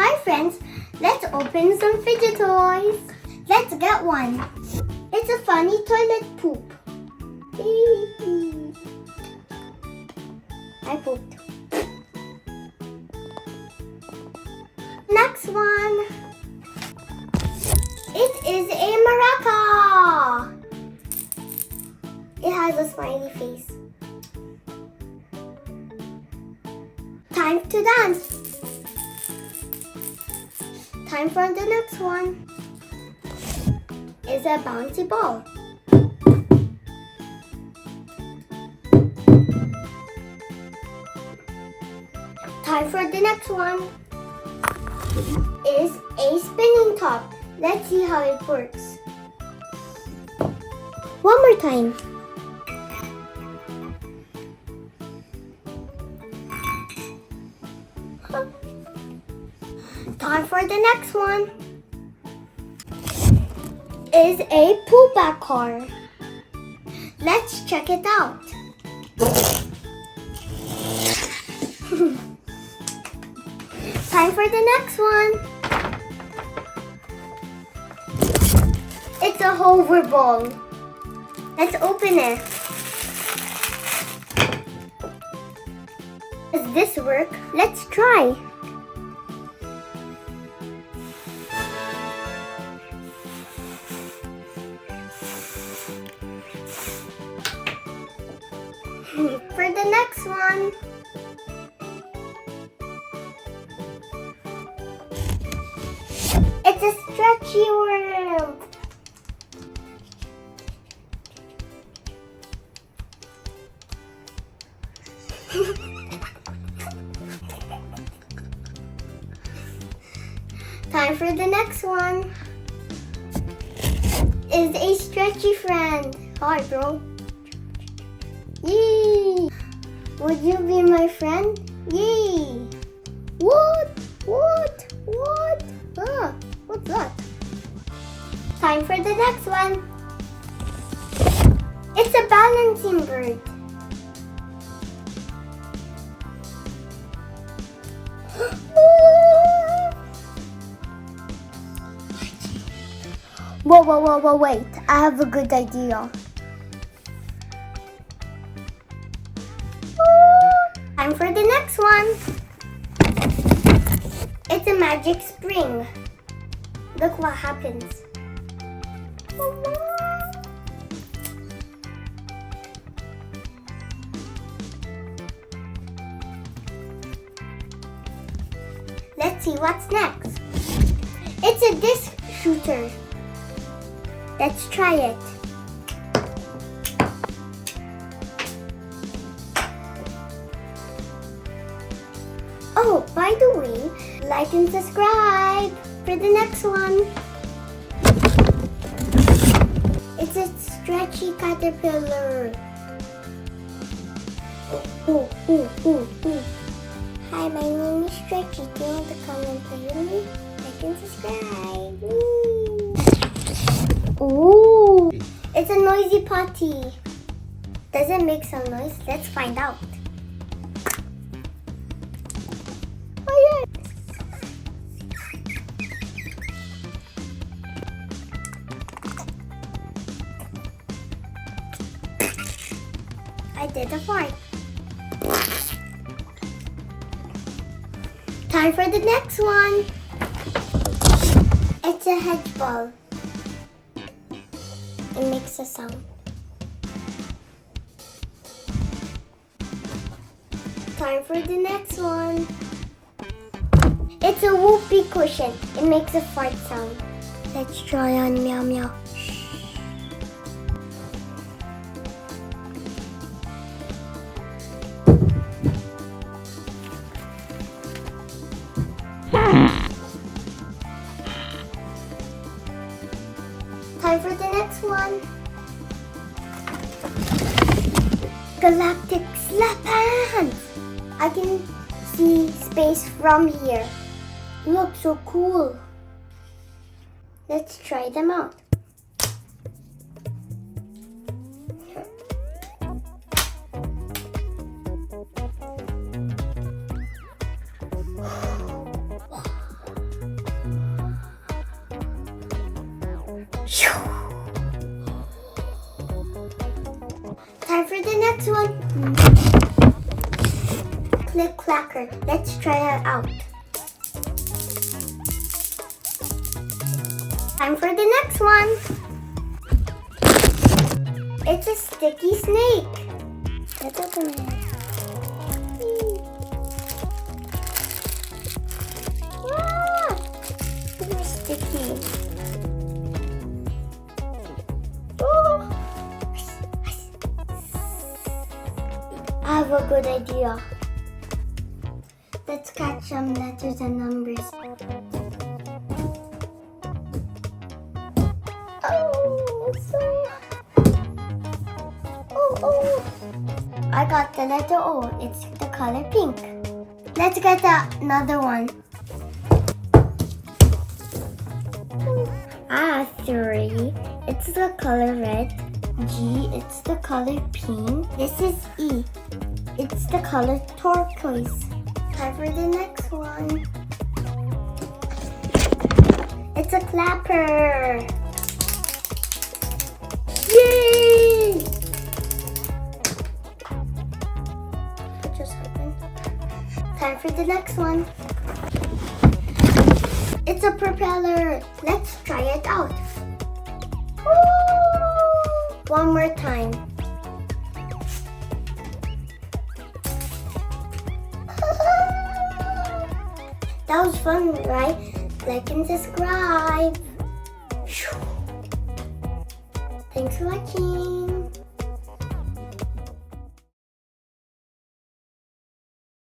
Hi friends, let's open some fidget toys. Let's get one. It's a funny toilet poop. I pooped. Next one. It is a maraca. It has a smiley face. Time to dance. Time for the next one. It's a bouncy ball. Time for the next one. Is a spinning top. Let's see how it works. One more time. Time for the next one. Is a pullback car. Let's check it out. Time for the next one. It's a hover ball. Let's open it. Does this work? Let's try. For the next one. It's a stretchy worm. Time for the next one. Is a stretchy friend. Hi, bro. Yay! Would you be my friend? Yay! What? Ah, what's that? Time for the next one. It's a balancing bird. Whoa, wait. I have a good idea. Time for the next one. It's a magic spring. Look what happens. Let's see what's next. It's a disc shooter. Let's try it. Oh, by the way, like and subscribe for the next one. It's a stretchy caterpillar. Hi, my name is Stretchy. Do you want to come and play with me? Like and subscribe. Ooh, it's a noisy potty. Does it make some noise? Let's find out. I did a fart. Time for the next one. It's a hedge ball. It makes a sound. Time for the next one. It's a whoopee cushion. It makes a fart sound. Let's try on meow meow. Time for the next one. Galactic slap hands. I can see space from here. Look, so cool. Let's try them out. next one. Click clacker. Let's try it out. Time for the next one. It's a sticky snake. Let's open it. Ah, it's sticky. Oh. I have a good idea. Let's catch some letters and numbers. Oh, I got the letter O. It's the color pink. Let's get another one. Three. It's the color red. G. It's the color pink. This is E. It's the color turquoise. Time for the next one. It's a clapper. Yay! What just happened? Time for the next one. It's a propeller. Let's try it out. Woo! One more time. That was fun, right? Like and subscribe. Thanks for watching.